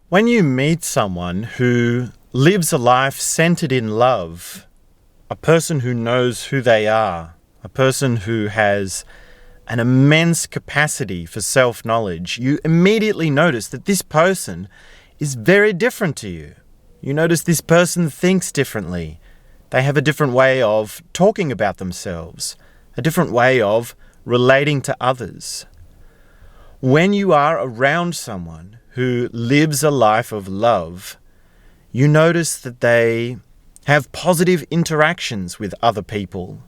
When you meet someone who lives a life centered in love, a person who knows who they are, a person who has an immense capacity for self-knowledge, you immediately notice that this person is very different to you. You notice this person thinks differently. They have a different way of talking about themselves, a different way of relating to others. When you are around someone who lives a life of love, you notice that they have positive interactions with other people.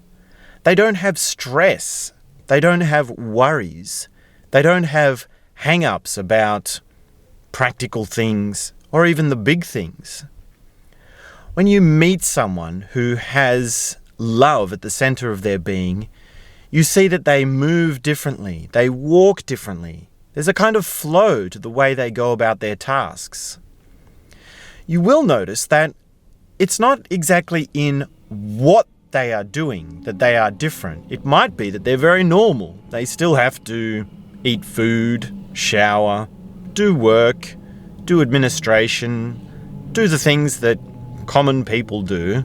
They don't have stress. They don't have worries. They don't have hang-ups about practical things or even the big things. When you meet someone who has love at the center of their being, you see that they move differently. They walk differently. There's a kind of flow to the way they go about their tasks. You will notice that it's not exactly in what they are doing that they are different. It might be that they're very normal. They still have to eat food, shower, do work, do administration, do the things that common people do,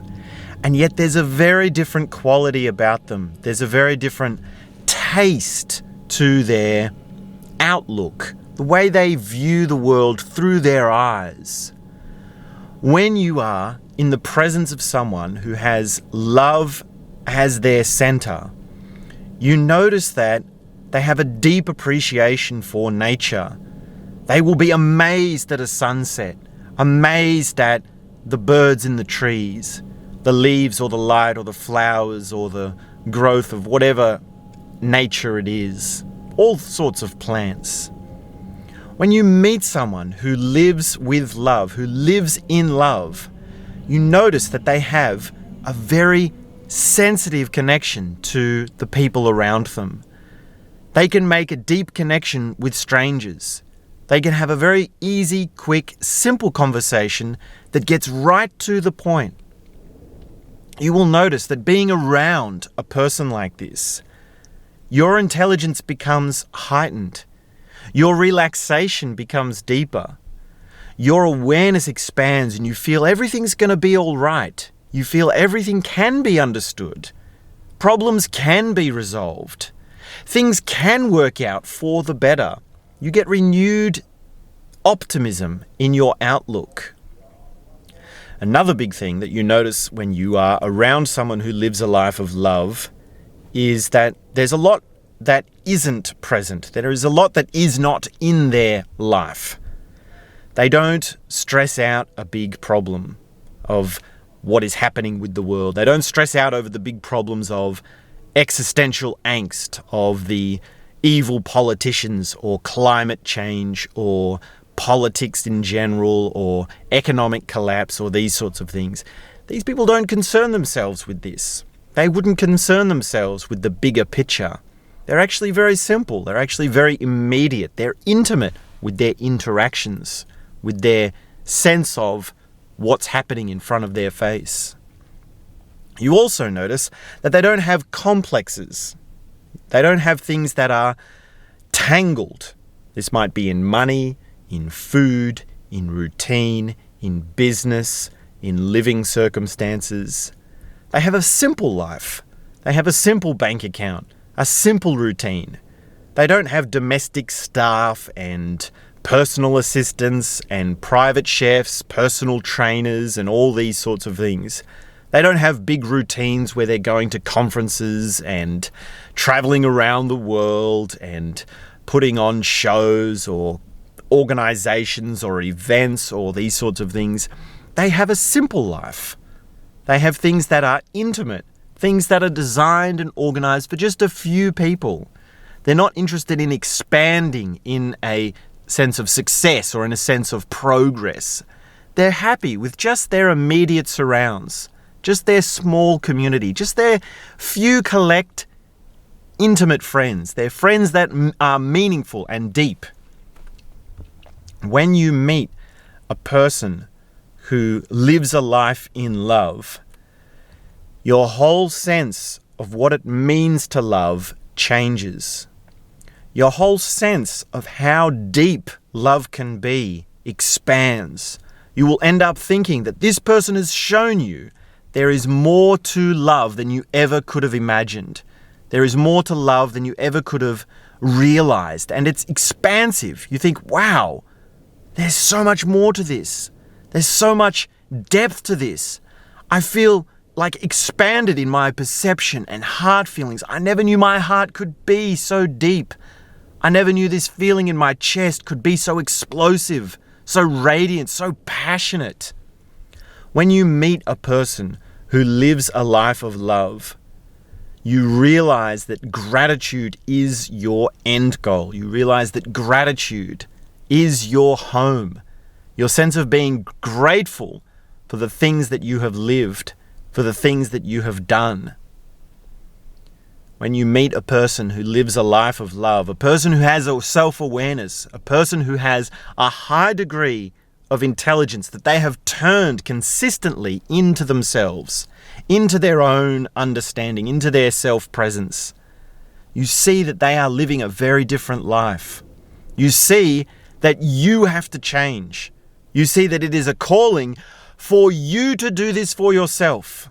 and yet there's a very different quality about them. There's a very different taste to their outlook, the way they view the world through their eyes. When you are in the presence of someone who has love as their center, you notice that they have a deep appreciation for nature. They will be amazed at a sunset, amazed at the birds in the trees, the leaves or the light or the flowers or the growth of whatever nature it is, all sorts of plants. When you meet someone who lives with love, who lives in love, you notice that they have a very sensitive connection to the people around them. They can make a deep connection with strangers. They can have a very easy, quick, simple conversation that gets right to the point. You will notice that being around a person like this, your intelligence becomes heightened. Your relaxation becomes deeper. Your awareness expands and you feel everything's going to be all right. You feel everything can be understood. Problems can be resolved. Things can work out for the better. You get renewed optimism in your outlook. Another big thing that you notice when you are around someone who lives a life of love is that there's a lot that isn't present. There is a lot that is not in their life. They don't stress out a big problem of what is happening with the world. They don't stress out over the big problems of existential angst, of the evil politicians or climate change or politics in general or economic collapse or these sorts of things. These people don't concern themselves with this. They wouldn't concern themselves with the bigger picture. They're actually very simple. They're actually very immediate. They're intimate with their interactions, with their sense of what's happening in front of their face. You also notice that they don't have complexes. They don't have things that are tangled. This might be in money, in food, in routine, in business, in living circumstances. They have a simple life. They have a simple bank account, a simple routine. They don't have domestic staff and personal assistants and private chefs, personal trainers and all these sorts of things. They don't have big routines where they're going to conferences and traveling around the world and putting on shows or organizations or events or these sorts of things. They have a simple life. They have things that are intimate, things that are designed and organized for just a few people. They're not interested in expanding in a sense of success or in a sense of progress. They're happy with just their immediate surrounds, just their small community, just their few collect intimate friends. They're friends that are meaningful and deep. When you meet a person who lives a life in love, your whole sense of what it means to love changes. Your whole sense of how deep love can be expands. You will end up thinking that this person has shown you there is more to love than you ever could have imagined. There is more to love than you ever could have realized. And it's expansive. You think, wow, there's so much more to this. There's so much depth to this. I feel like expanded in my perception and heart feelings. I never knew my heart could be so deep. I never knew this feeling in my chest could be so explosive, so radiant, so passionate. When you meet a person who lives a life of love, you realize that gratitude is your end goal. You realize that gratitude is your home. Your sense of being grateful for the things that you have lived, for the things that you have done. When you meet a person who lives a life of love, a person who has a self-awareness, a person who has a high degree of intelligence that they have turned consistently into themselves, into their own understanding, into their self-presence, you see that they are living a very different life. You see that you have to change. You see that it is a calling for you to do this for yourself.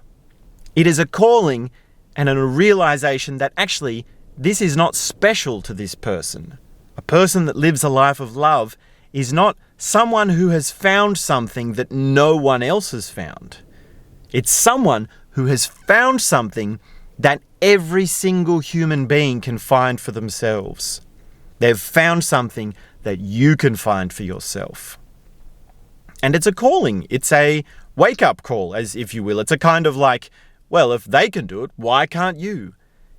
It is a calling and a realization that actually this is not special to this person. A person that lives a life of love is not someone who has found something that no one else has found. It's someone who has found something that every single human being can find for themselves. They've found something that you can find for yourself. And it's a calling. It's a wake-up call, as if you will. It's a kind of like, well, if they can do it, why can't you?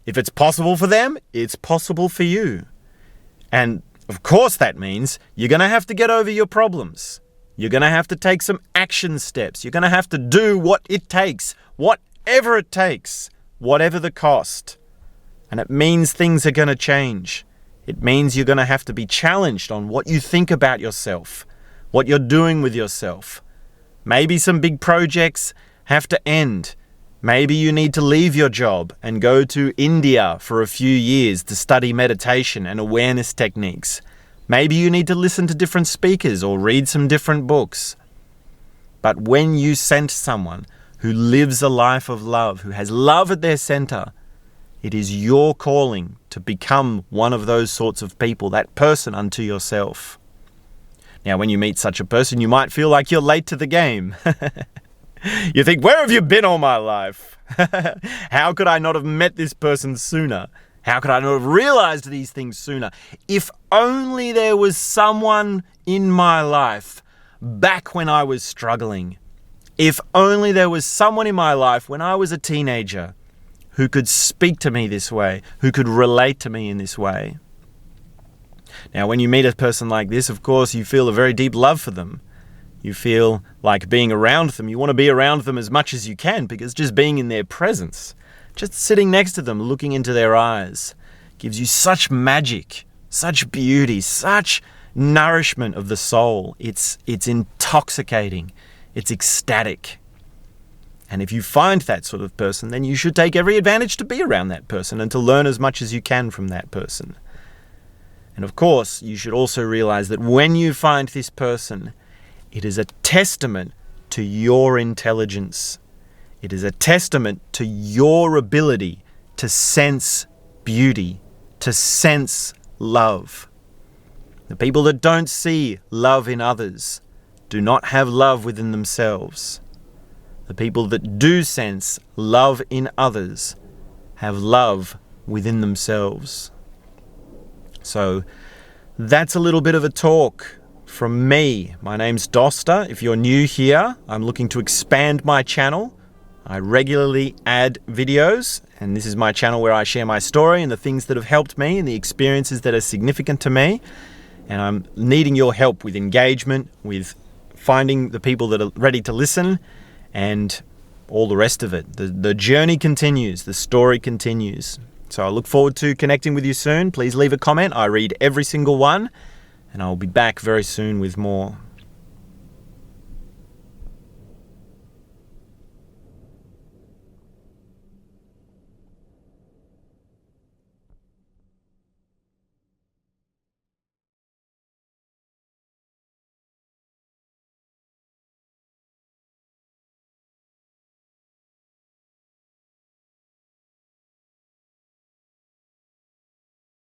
If it's possible for them, it's possible for you. And of course that means you're going to have to get over your problems. You're going to have to take some action steps. You're going to have to do what it takes, whatever it takes, whatever the cost. And it means things are going to change. It means you're going to have to be challenged on what you think about yourself, what you're doing with yourself. Maybe some big projects have to end. Maybe you need to leave your job and go to India for a few years to study meditation and awareness techniques. Maybe you need to listen to different speakers or read some different books. But when you sense someone who lives a life of love, who has love at their center, it is your calling to become one of those sorts of people, that person unto yourself. Now, when you meet such a person, you might feel like you're late to the game. You think, where have you been all my life? How could I not have met this person sooner? How could I not have realized these things sooner? If only there was someone in my life back when I was struggling. If only there was someone in my life when I was a teenager who could speak to me this way, who could relate to me in this way. Now, when you meet a person like this, of course, you feel a very deep love for them. You feel like being around them. You want to be around them as much as you can because just being in their presence, just sitting next to them, looking into their eyes, gives you such magic, such beauty, such nourishment of the soul. It's intoxicating. It's ecstatic. And if you find that sort of person, then you should take every advantage to be around that person and to learn as much as you can from that person. And of course, you should also realize that when you find this person, it is a testament to your intelligence. It is a testament to your ability to sense beauty, to sense love. The people that don't see love in others do not have love within themselves. The people that do sense love in others have love within themselves. So that's a little bit of a talk from me. My name's Doster. If you're new here, I'm looking to expand my channel. I regularly add videos, and this is my channel where I share my story and the things that have helped me and the experiences that are significant to me. And I'm needing your help with engagement, with finding the people that are ready to listen, and all the rest of it. The journey continues, the story continues. So I look forward to connecting with you soon. Please leave a comment. I read every single one, and I'll be back very soon with more.